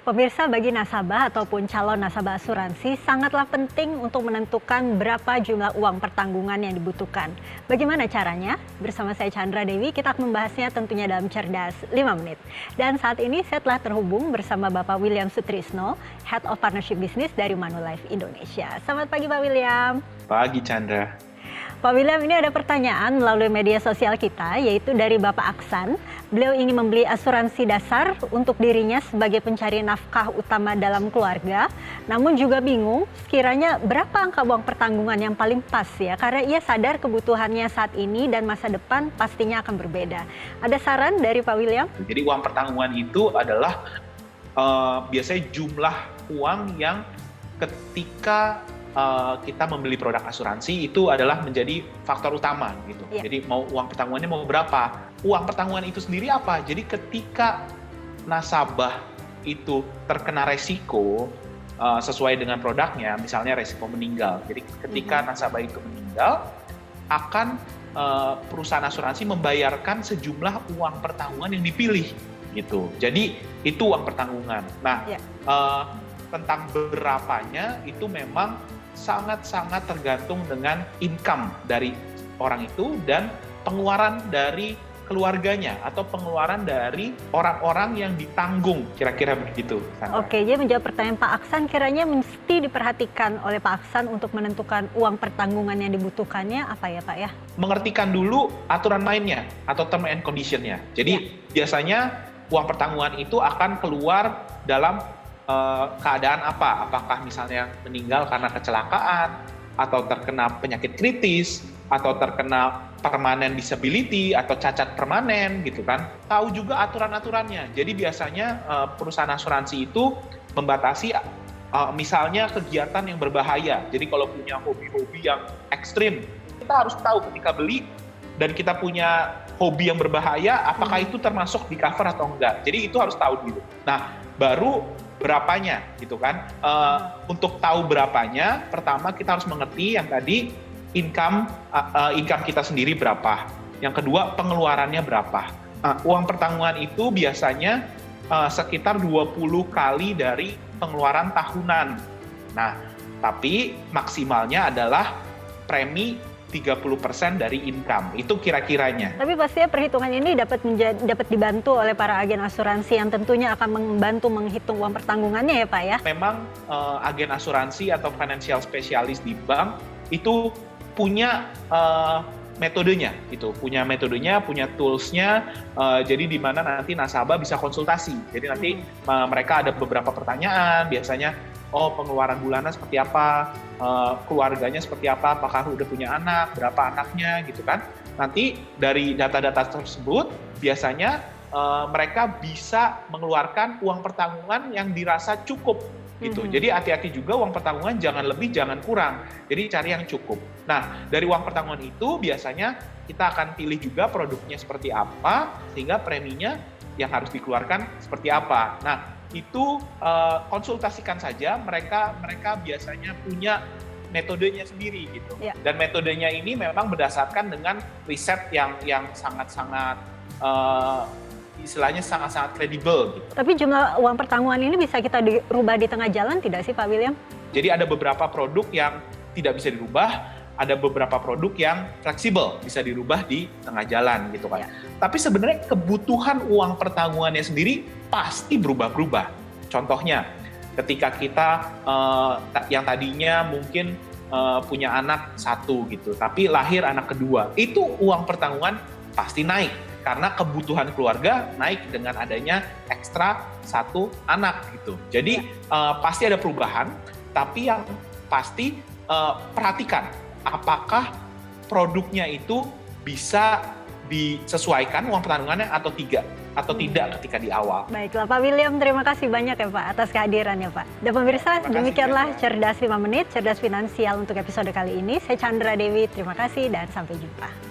Pemirsa, bagi nasabah ataupun calon nasabah asuransi sangatlah penting untuk menentukan berapa jumlah uang pertanggungan yang dibutuhkan. Bagaimana caranya? Bersama saya Chandra Dewi, kita akan membahasnya tentunya dalam Cerdas 5 Menit. Dan saat ini saya telah terhubung bersama Bapak William Sutrisno, Head of Partnership Business dari Manulife Indonesia. Selamat pagi Pak William. Pagi Chandra. Pak William, ini ada pertanyaan melalui media sosial kita, yaitu dari Bapak Aksan. Beliau ingin membeli asuransi dasar untuk dirinya sebagai pencari nafkah utama dalam keluarga, namun juga bingung sekiranya berapa angka uang pertanggungan yang paling pas ya, karena ia sadar kebutuhannya saat ini dan masa depan pastinya akan berbeda. Ada saran dari Pak William? Jadi uang pertanggungan itu adalah biasanya jumlah uang yang ketika kita membeli produk asuransi itu adalah menjadi faktor utama gitu. Yeah. Jadi mau uang pertanggungannya mau berapa? Uang pertanggungan itu sendiri apa? Jadi ketika nasabah itu terkena resiko sesuai dengan produknya, misalnya resiko meninggal. Jadi ketika nasabah itu meninggal, akan perusahaan asuransi membayarkan sejumlah uang pertanggungan yang dipilih gitu. Jadi itu uang pertanggungan. Nah, tentang berapanya itu memang sangat-sangat tergantung dengan income dari orang itu dan pengeluaran dari keluarganya atau pengeluaran dari orang-orang yang ditanggung, kira-kira begitu. Oke, jadi menjawab pertanyaan Pak Aksan, kiranya mesti diperhatikan oleh Pak Aksan untuk menentukan uang pertanggungan yang dibutuhkannya apa ya Pak ya? Mengertikan dulu aturan mainnya atau term and condition-nya. Jadi biasanya uang pertanggungan itu akan keluar dalam keadaan apa? Apakah misalnya meninggal karena kecelakaan, atau terkena penyakit kritis, atau terkena permanent disability, atau cacat permanen gitu kan. Tahu juga aturan-aturannya. Jadi biasanya perusahaan asuransi itu membatasi misalnya kegiatan yang berbahaya. Jadi kalau punya hobi-hobi yang ekstrim, kita harus tahu ketika beli dan kita punya hobi yang berbahaya, apakah itu termasuk di cover atau enggak. Jadi itu harus tahu gitu. Nah, baru berapanya gitu kan. Untuk tahu berapanya, pertama kita harus mengerti yang tadi income kita sendiri berapa. Yang kedua, pengeluarannya berapa. Uang pertanggungan itu biasanya sekitar 20 kali dari pengeluaran tahunan. Nah, tapi maksimalnya adalah premi 30% dari income, itu kira-kiranya. Tapi pastinya perhitungan ini dapat dibantu oleh para agen asuransi yang tentunya akan membantu menghitung uang pertanggungannya ya Pak ya? Memang agen asuransi atau financial specialist di bank itu punya metodenya, punya toolsnya, jadi di mana nanti nasabah bisa konsultasi. Jadi nanti mereka ada beberapa pertanyaan, biasanya pengeluaran bulanan seperti apa, keluarganya seperti apa, apakah udah punya anak, berapa anaknya gitu kan. Nanti dari data-data tersebut biasanya mereka bisa mengeluarkan uang pertanggungan yang dirasa cukup gitu. Jadi hati-hati juga uang pertanggungan jangan lebih jangan kurang. Jadi cari yang cukup. Nah, dari uang pertanggungan itu biasanya kita akan pilih juga produknya seperti apa sehingga preminya yang harus dikeluarkan seperti apa. Nah, itu konsultasikan saja, mereka biasanya punya metodenya sendiri gitu. Dan metodenya ini memang berdasarkan dengan riset yang sangat-sangat istilahnya sangat-sangat kredibel gitu. Tapi jumlah uang pertanggungan ini bisa kita dirubah di tengah jalan tidak sih Pak William? Jadi ada beberapa produk yang tidak bisa dirubah, ada beberapa produk yang fleksibel, bisa dirubah di tengah jalan gitu kan. Tapi sebenarnya kebutuhan uang pertanggungannya sendiri pasti berubah-berubah. Contohnya, ketika kita yang tadinya mungkin punya anak satu gitu, tapi lahir anak kedua, itu uang pertanggungan pasti naik. Karena kebutuhan keluarga naik dengan adanya ekstra satu anak gitu. Jadi pasti ada perubahan, tapi yang pasti perhatikan apakah produknya itu bisa disesuaikan uang pertanggungannya atau tidak ketika di awal. Baiklah Pak William, terima kasih banyak ya Pak atas kehadirannya Pak. Dan pemirsa, demikianlah Cerdas 5 Menit, Cerdas Finansial untuk episode kali ini. Saya Chandra Dewi, terima kasih dan sampai jumpa.